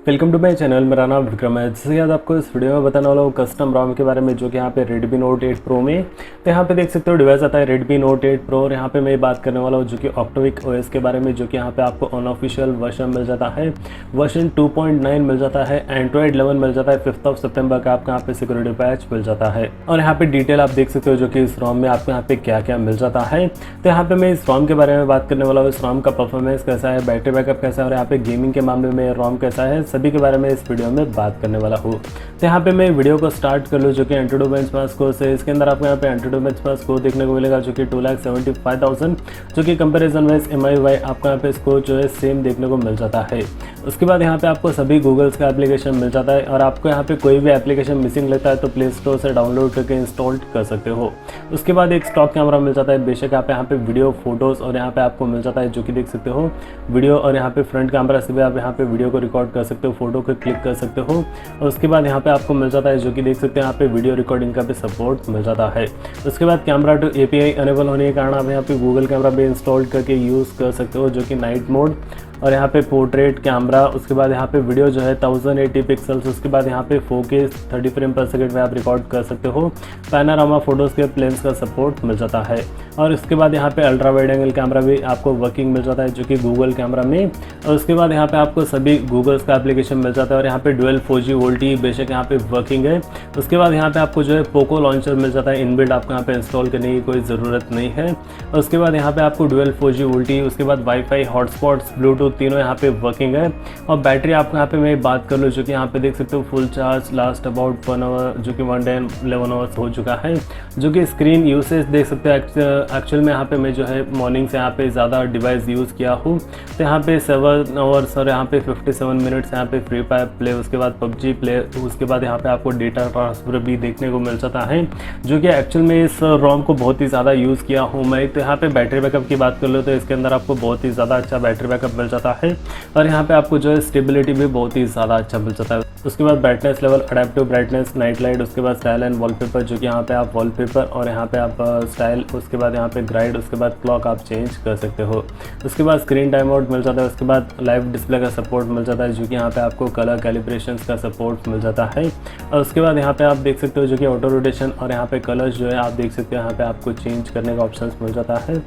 Welcome to my channel. मेरा नाम विक्रम है। जैसे कि आज आपको इस वीडियो में बताने वाला हूँ कस्टम ROM के बारे में, जो कि यहाँ पे Redmi Note 8 Pro में। तो यहाँ पे देख सकते हो डिवाइस आता है Redmi Note 8 Pro, और यहाँ पे मैं बात करने वाला हूँ जो कि OctaviOS के बारे में, जो कि यहाँ पे आपको अनऑफिशियल वर्जन मिल जाता है, वर्जन 2.9 मिल जाता है, Android 11 मिल जाता है, 5 सितंबर का आपको यहाँ पे सिक्योरिटी पैच मिल जाता है। और यहाँ पे डिटेल आप देख सकते हो जो कि इस ROM में आपको यहाँ पे क्या क्या मिल जाता है। तो यहाँ पे मैं इस ROM के बारे में बात करने वाला हूँ, इस ROM का परफॉर्मेंस कैसा है, बैटरी बैकअप कैसा है, और यहाँ पे गेमिंग के मामले में ROM कैसा है, सभी के बारे में इस वीडियो में बात करने वाला हूँ। तो यहाँ पे मैं वीडियो को स्टार्ट कर लूँ, जो कि एंट्री बेंचमार्क स्कोर से। इसके अंदर आपको यहाँ पे एंट्री बेंचमार्क स्कोर देखने को मिलेगा जो कि 2,75,000, जो कि कंपैरिजन वाइज MIUI आपको यहाँ पे स्कोर जो है सेम देखने को मिल जाता है। उसके बाद यहाँ पे आपको सभी गूगल्स का एप्लीकेशन मिल जाता है, और आपको यहाँ पे कोई भी एप्लीकेशन मिसिंग लेता है तो प्ले स्टोर से डाउनलोड करके इंस्टॉल कर सकते हो। उसके बाद एक स्टॉक कैमरा मिल जाता है, बेशक आप यहाँ पे वीडियो, फोटोज़ और यहाँ पे आपको मिल जाता है जो कि देख सकते हो वीडियो, और यहाँ पे फ्रंट कैमरा से भी आप यहाँ पे वीडियो को रिकॉर्ड कर सकते हो, फोटो को क्लिक कर सकते हो। और उसके बाद यहाँ पे आपको मिल जाता है जो कि देख सकते हैं यहाँ पे वीडियो रिकॉर्डिंग का भी सपोर्ट मिल जाता है। उसके बाद कैमरा टू API अनेबल होने के कारण आप यहाँ पे गूगल कैमरा भी इंस्टॉल करके यूज़ कर सकते हो, जो कि नाइट मोड, और यहाँ पे पोर्ट्रेट कैमरा। उसके बाद यहाँ पे वीडियो जो है 1080 पिक्सल्स, उसके बाद यहाँ पे 4K 30 फ्रेम पर सेकंड में आप रिकॉर्ड कर सकते हो। पैनोरामा फोटोज़ के लेंस का सपोर्ट मिल जाता है। और उसके बाद यहाँ पे अल्ट्रा वाइड एंगल कैमरा भी आपको वर्किंग मिल जाता है, जो कि गूगल कैमरा में। और उसके बाद यहाँ पे आपको सभी गूगल्स का एप्लीकेशन मिल जाता है, और यहाँ पे डुअल 4G VoLTE बेशक यहाँ पे वर्किंग है। उसके बाद यहाँ पे आपको जो है पोको लॉन्चर मिल जाता है, इनबिल्ट आपको यहाँ पे इंस्टॉल करने की कोई ज़रूरत नहीं है। और उसके बाद यहाँ पे आपको डुअल 4G VoLTE, उसके बाद वाईफाई, हॉटस्पॉट्स, ब्लूटूथ तीनों यहाँ पे वर्किंग है। और बैटरी आपको यहाँ पे मैं बात कर लूँ, जो कि यहाँ पे देख सकते हो full charge last about 1 hour, जो कि 1 day 11 आवर्स हो चुका है। जो कि स्क्रीन यूसेज देख सकते हो, एक्चुअल में यहाँ पे मैं जो है मॉर्निंग से यहाँ पे ज़्यादा डिवाइस यूज़ किया हूँ, तो यहाँ पे 7 आवर्स और यहाँ पे 57 मिनट्स यहाँ पे फ्री फायर प्ले, उसके बाद PUBG प्ले, उसके बाद यहाँ पे आपको डेटा ट्रांसफर भी देखने को मिल जाता है, जो कि एक्चुअल में इस ROM को बहुत ही ज़्यादा यूज़ किया हूँ मैं। तो यहाँ पे बैटरी बैकअप की बात कर लो तो इसके अंदर आपको बहुत ही ज़्यादा अच्छा बैटरी बैकअप मिल जाता है, और यहाँ पे आपको जो है स्टेबिलिटी भी बहुत ही ज़्यादा अच्छा मिल जाता है। उसके बाद brightness level, adaptive brightness, night light, उसके बाद स्टाइल एंड वॉलपेपर, जो कि यहाँ पे आप वॉलपेपर और यहाँ पे आप स्टाइल, उसके बाद यहाँ पे ग्राइड, उसके बाद क्लॉक आप चेंज कर सकते हो। उसके बाद स्क्रीन टाइम आउट मिल जाता है। उसके बाद लाइव डिस्प्ले का सपोर्ट मिल जाता है, जो कि यहाँ पे आपको कलर कैलिब्रेशन का सपोर्ट मिल जाता है। और उसके बाद यहाँ पे आप देख सकते हो जो कि ऑटो रोटेशन, और यहाँ पे कलर्स जो है आप देख सकते हो यहाँ पे आपको चेंज करने का ऑप्शन मिल जाता है,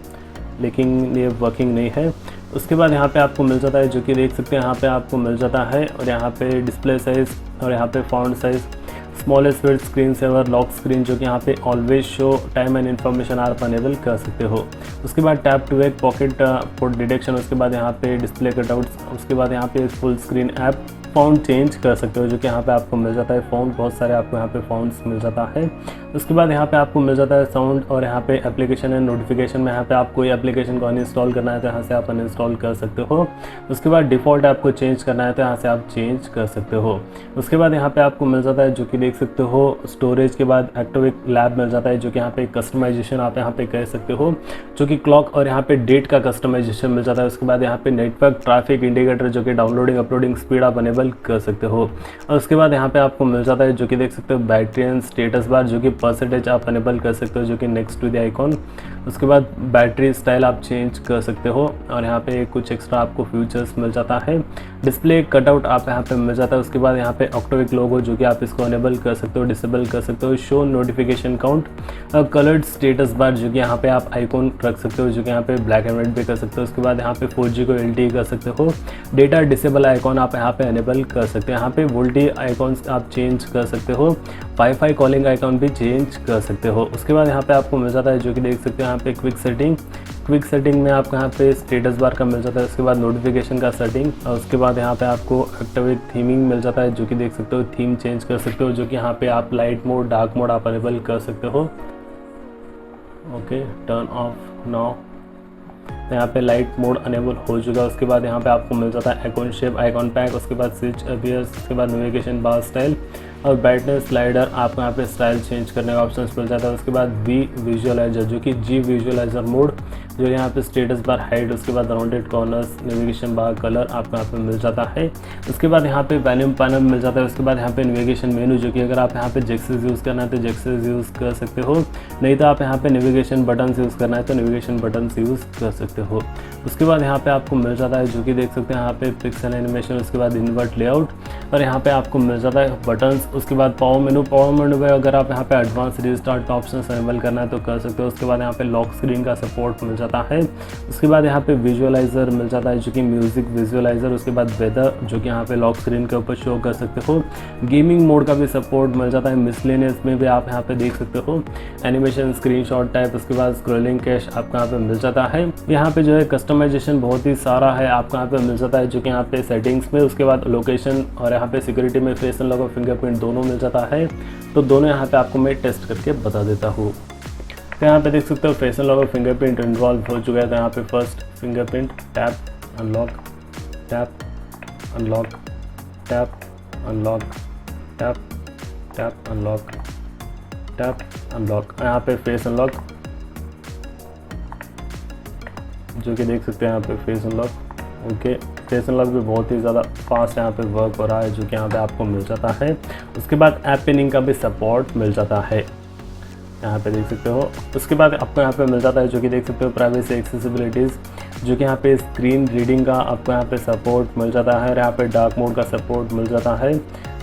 लेकिन ये वर्किंग नहीं है। उसके बाद यहाँ पे आपको मिल जाता है जो कि देख सकते हैं यहाँ पे आपको मिल जाता है, और यहाँ पे डिस्प्ले साइज़ और यहाँ पे font size, smallest width, screen saver, lock screen, जो कि यहाँ पे always show time and information आप अनेबल कर सकते हो। उसके बाद tap to wake, pocket port detection, उसके बाद यहाँ पे डिस्प्ले कटआउट्स, उसके बाद यहाँ पे full screen app, font change कर सकते हो, जो कि यहाँ पे आपको मिल जाता है फ़ॉन्ट, बहुत सारे आपको यहाँ पे फ़ॉन्ट्स मिल जाता है। उसके बाद यहाँ पे आपको मिल जाता है साउंड, और यहाँ पे एप्लीकेशन एंड नोटिफिकेशन में यहाँ पे आप कोई एप्लीकेशन को अनइंस्टॉल करना है तो यहाँ से आप अनइंस्टॉल कर सकते हो। उसके बाद डिफ़ॉल्ट आपको चेंज करना है तो यहाँ से आप चेंज कर सकते हो। उसके बाद यहाँ पे आपको मिल जाता है जो कि देख सकते हो स्टोरेज के बाद एक्टिविक लैब मिल जाता है, जो कि यहाँ पे कस्टमाइजेशन आप यहाँ पे कर सकते हो, जो कि क्लॉक और यहाँ पे डेट का कस्टमाइजेशन मिल जाता है। उसके बाद यहाँ पे नेटवर्क ट्रैफिक इंडिकेटर, जो कि डाउनलोडिंग अपलोडिंग स्पीड आप अनेबल कर सकते हो। और उसके बाद यहाँ पे आपको मिल जाता है जो कि देख सकते हो बैटरी एंड स्टेटस बार, जो कि परसेंटेज आप अनेबल कर सकते हो, जो कि नेक्स्ट टू द आइकॉन। उसके बाद बैटरी स्टाइल आप चेंज कर सकते हो, और यहाँ पे कुछ एक्स्ट्रा आपको फीचर्स मिल जाता है। डिस्प्ले कटआउट आप यहाँ पे मिल जाता है। उसके बाद यहाँ पे ऑक्टाविक लोगो, जो कि आप इसको अनेबल कर सकते हो, डिसेबल कर सकते हो। Show notification count, coloured status bar, जो कि यहाँ पे आप आइकॉन रख सकते हो, जो कि यहाँ पे ब्लैक एंड वाइट भी कर सकते हो। उसके बाद यहाँ पे 4G को LTE कर सकते हो। डेटा डिसेबल आइकॉन आप यहाँ पे अनेबल कर सकते हो। यहाँ पे वोल्टी आइकॉन्स आप चेंज कर सकते हो। वाईफाई कॉलिंग आइकॉन भी चेंज कर सकते हो। उसके बाद यहाँ पे आपको मिल जाता है जो कि देख सकते हो यहाँ पे क्विक सेटिंग में आपको यहाँ पे स्टेटस बार का मिल जाता है। उसके बाद नोटिफिकेशन का सेटिंग, और उसके बाद यहाँ पे आपको एक्टिविक थीमिंग मिल जाता है, जो कि देख सकते हो थीम चेंज कर सकते हो, जो कि यहाँ पे आप लाइट मोड, डार्क मोड आप अनेबल कर सकते हो। Okay, turn off now. यहाँ पे लाइट मोड अनेबल हो चुका है। उसके बाद यहाँ पे आपको मिल जाता है आइकॉन शेप, आइकॉन पैक, उसके बाद स्विच अपीयर्स, उसके बाद नेविगेशन बार स्टाइल और ब्राइटनेस स्लाइडर, आपको यहाँ पे स्टाइल चेंज करने का ऑप्शन मिल जाता है। उसके बाद विजुअलाइजर, जो कि जी विजुअलाइजर मोड, जो यहाँ पे स्टेटस बार, हाइट, उसके बाद rounded corners, navigation bar, colour आपको यहाँ पे मिल जाता है। उसके बाद यहाँ पे वॉल्यूम पैनल मिल जाता है। उसके बाद यहाँ पे नेविगेशन मेनू, जो कि अगर आप यहाँ पे जेक्सेस यूज़ करना है तो जेक्सेस यूज़ कर सकते हो, नहीं तो आप यहाँ पे नेविगेशन बटन यूज़ करना है तो नेविगेशन बटन यूज़ कर सकते हो। उसके बाद यहाँ पे आपको मिल जाता है, जो कि देख सकते हैं यहाँ पे पिक्सल एनिमेशन, उसके बाद इन्वर्ट लेआउट, और यहाँ पे आपको मिल जाता है बटन्स। उसके बाद पावर मेनू में अगर आप यहाँ पे एडवांस रिस्टार्ट का ऑप्शन अनेबल करना है तो कर सकते हो। उसके बाद यहाँ पे लॉक स्क्रीन का सपोर्ट मिल जाता है। उसके बाद यहाँ पे विजुअलाइजर मिल जाता है, जो कि म्यूजिक विजुअलाइजर। उसके बाद वेदर, जो कि यहाँ पे लॉक स्क्रीन के ऊपर शो कर सकते हो। गेमिंग मोड का भी सपोर्ट मिल जाता है। मिसलेनियस में भी आप यहाँ पे देख सकते हो एनिमेशन, स्क्रीनशॉट टाइप, उसके बाद स्क्रॉलिंग कैश आपको यहाँ पे मिल जाता है। यहाँ पे जो है कस्टमाइजेशन बहुत ही सारा है आपको यहाँ पे मिल जाता है, जो कि यहाँ पे सेटिंग्स में, उसके बाद लोकेशन और यहाँ पे सिक्योरिटी में फेस अनलॉक और फिंगरप्रिंट दोनों मिल जाता है। तो दोनों यहाँ पे आपको मैं टेस्ट करके बता देता हूँ। तो यहाँ पे देख सकते हो फेस अनलॉक और फिंगरप्रिंट इन्वॉल्व हो चुका है। तो यहाँ पे first fingerprint, tap unlock, tap unlock, tap unlock, tap tap unlock, tap unlock. यहाँ पे फेस अनलॉक, जो कि देख सकते हैं यहाँ पे face unlock. Okay, face unlock भी बहुत ही ज़्यादा फास्ट यहाँ पे वर्क हो रहा है, जो कि यहाँ पे आपको मिल जाता है। उसके बाद ऐप पिनिंग का भी सपोर्ट मिल जाता है, यहाँ पे देख सकते हो। उसके बाद आपको यहाँ पे मिल जाता है, जो कि देख सकते हो प्राइवेसी एक्सेसिबिलिटीज़, जो कि यहाँ पे स्क्रीन रीडिंग का आपको यहाँ पे सपोर्ट मिल जाता है, और यहाँ पे डार्क मोड का सपोर्ट मिल जाता है।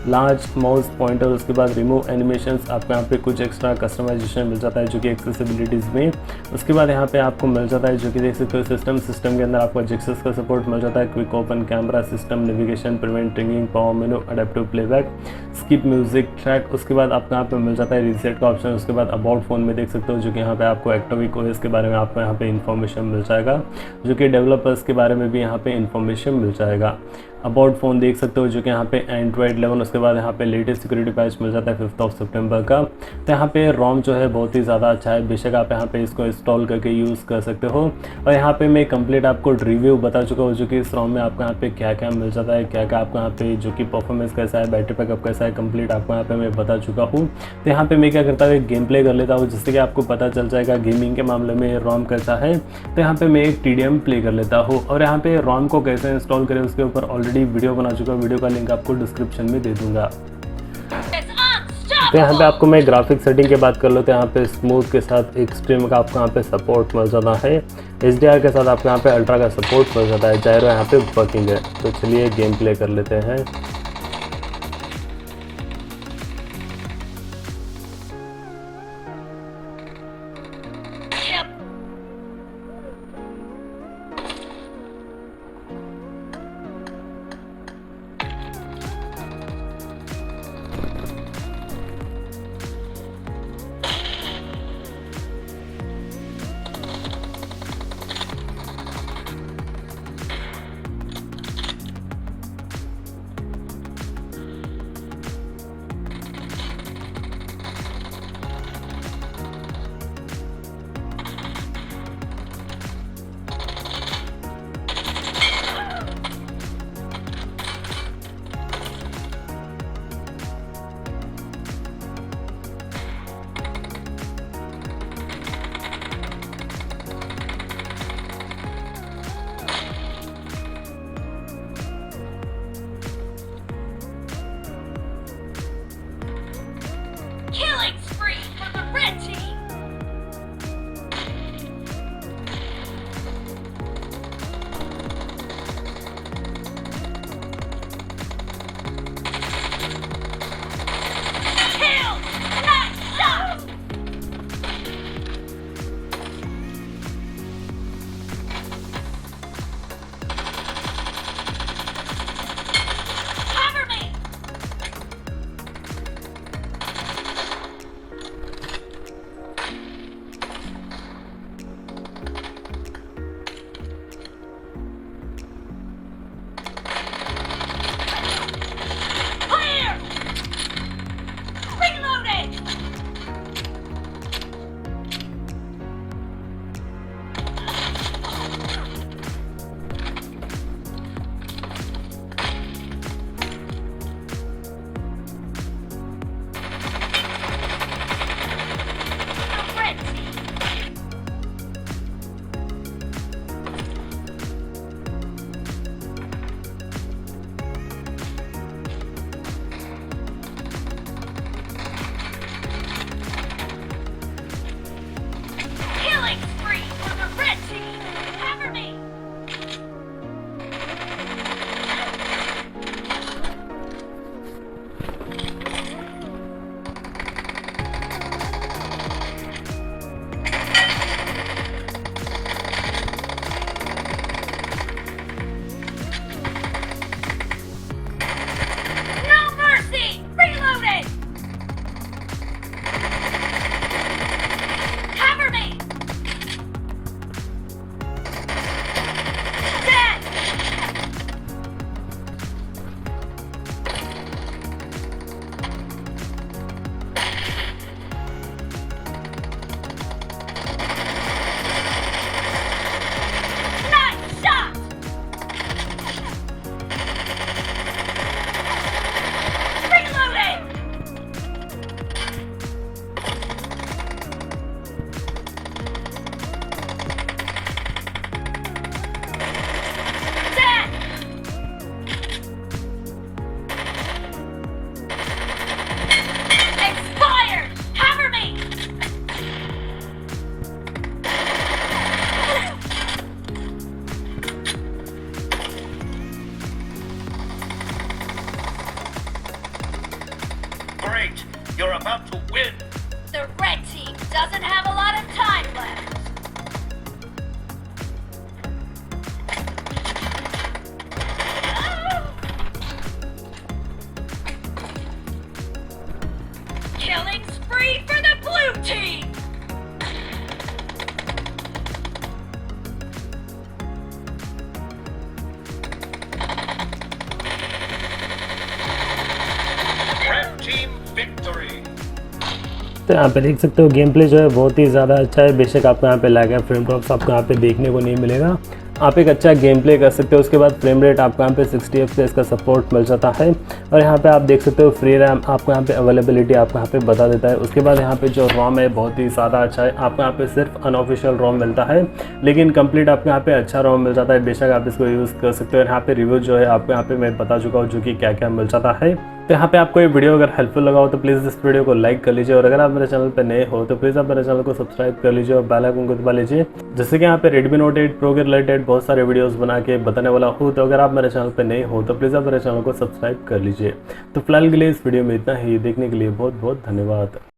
लार्ज माउस पॉइंटर, उसके बाद रिमूव एनिमेशंस, आपको यहाँ पे कुछ एक्स्ट्रा कस्टमाइजेशन मिल जाता है, जो कि एक्सेसिबिलिटीज़ में। उसके बाद यहाँ पे आपको मिल जाता है, जो कि देख सकते हो सिस्टम के अंदर आपको जेक्सेस का सपोर्ट मिल जाता है। Quick open camera system, navigation, prevent ringing, power मेनू, adaptive playback, skip music track. उसके बाद आपको यहाँ पे मिल जाता है रीसेट का ऑप्शन। उसके बाद अबाउट फ़ोन में देख सकते हो, जो कि यहाँ पे आपको 𝗬𝗵𝗿𝗲 के बारे में आपको यहाँ पे इन्फॉर्मेशन मिल जाएगा, जो कि डेवलपर्स के बारे में भी यहाँ पे इन्फॉर्मेशन मिल जाएगा। अबाउट फ़ोन देख सकते हो, जो कि यहाँ पे एंड्रॉइड 11। उसके बाद यहाँ पे लेटेस्ट सिक्योरिटी पैच मिल जाता है 5 सितंबर का। तो यहाँ पे रोम जो है बहुत ही ज़्यादा अच्छा है, बेशक आप यहाँ पे इसको इंस्टॉल करके यूज़ कर सकते हो। और यहाँ पे मैं कंप्लीट आपको रिव्यू बता चुका हूँ, जो कि इस रोम में आपको यहाँ पे क्या क्या मिल जाता है, क्या क्या आपको यहाँ पे जो कि परफॉर्मेंस कैसा है, बैटरी बैकअप कैसा है, कंप्लीट आपको यहाँ पे मैं बता चुका हूँ। तो यहाँ पे मैं क्या करता हूँ, एक गेम प्ले कर लेता हूँ, जिससे कि आपको पता चल जाएगा गेमिंग के मामले में रोम कैसा है। तो यहाँ पे मैं एक TDM प्ले कर लेता हूँ, और यहाँ पे रोम को कैसे इंस्टॉल करें उसके ऊपर ऑलरेडी वीडियो बना चुका हूँ, वीडियो का लिंक आपको डिस्क्रिप्शन में दे दूंगा। तो यहाँ पे आपको मैं ग्राफिक सेटिंग की बात कर लो, तो यहाँ पे स्मूथ के साथ एक्सट्रीम का आपको यहाँ पे सपोर्ट मिल जाता है। HDR के साथ आपको यहाँ पे अल्ट्रा का सपोर्ट मिल जाता है। जायरो यहाँ पे वर्किंग है। तो चलिए गेम प्ले कर लेते हैं। about to win. The red team doesn't have a lot of time left. Killing spree for the blue team! Red team victory. तो यहाँ पे देख सकते हो गेम प्ले जो है बहुत ही ज़्यादा अच्छा है। बेशक आपको यहाँ पे लैग है, फ्रेम ड्रॉप्स आपको यहाँ पे देखने को नहीं मिलेगा। आप एक अच्छा गेम प्ले कर सकते हो। उसके बाद फ्रेम रेट आपको यहाँ पे 60 FPS का सपोर्ट मिल जाता है। और यहाँ पे आप देख सकते हो फ्री रैम आपको यहाँ पे अवेलेबिलिटी आपको यहाँ पे बता देता है। उसके बाद यहाँ पे जो रोम है बहुत ही ज़्यादा अच्छा है। आपको यहाँ पे सिर्फ अनऑफिशियल रोम मिलता है, लेकिन कंप्लीट आपको यहाँ पे अच्छा रोम मिल जाता है। बेशक आप इसको यूज़ कर सकते हो। यहाँ पे रिव्यू जो है आपको यहाँ पे मैं बता चुका हूँ जो कि क्या क्या मिल जाता है। तो यहाँ पे आपको ये वीडियो अगर हेल्पफुल लगा हो तो प्लीज़ इस वीडियो को लाइक कर लीजिए। और अगर आप मेरे चैनल पे नए हो तो प्लीज़ आप मेरे चैनल को सब्सक्राइब कर लीजिए और बेल आइकन को दबा लीजिए। जैसे कि यहाँ पे Redmi Note 8 Pro के रिलेटेड बहुत सारे वीडियोस बना के बताने वाला हूँ। तो अगर आप मेरे चैनल पे नए हो तो प्लीज़ आप मेरे चैनल को सब्सक्राइब कर लीजिए। तो फिलहाल के लिए इस वीडियो में इतना ही। देखने के लिए बहुत बहुत धन्यवाद।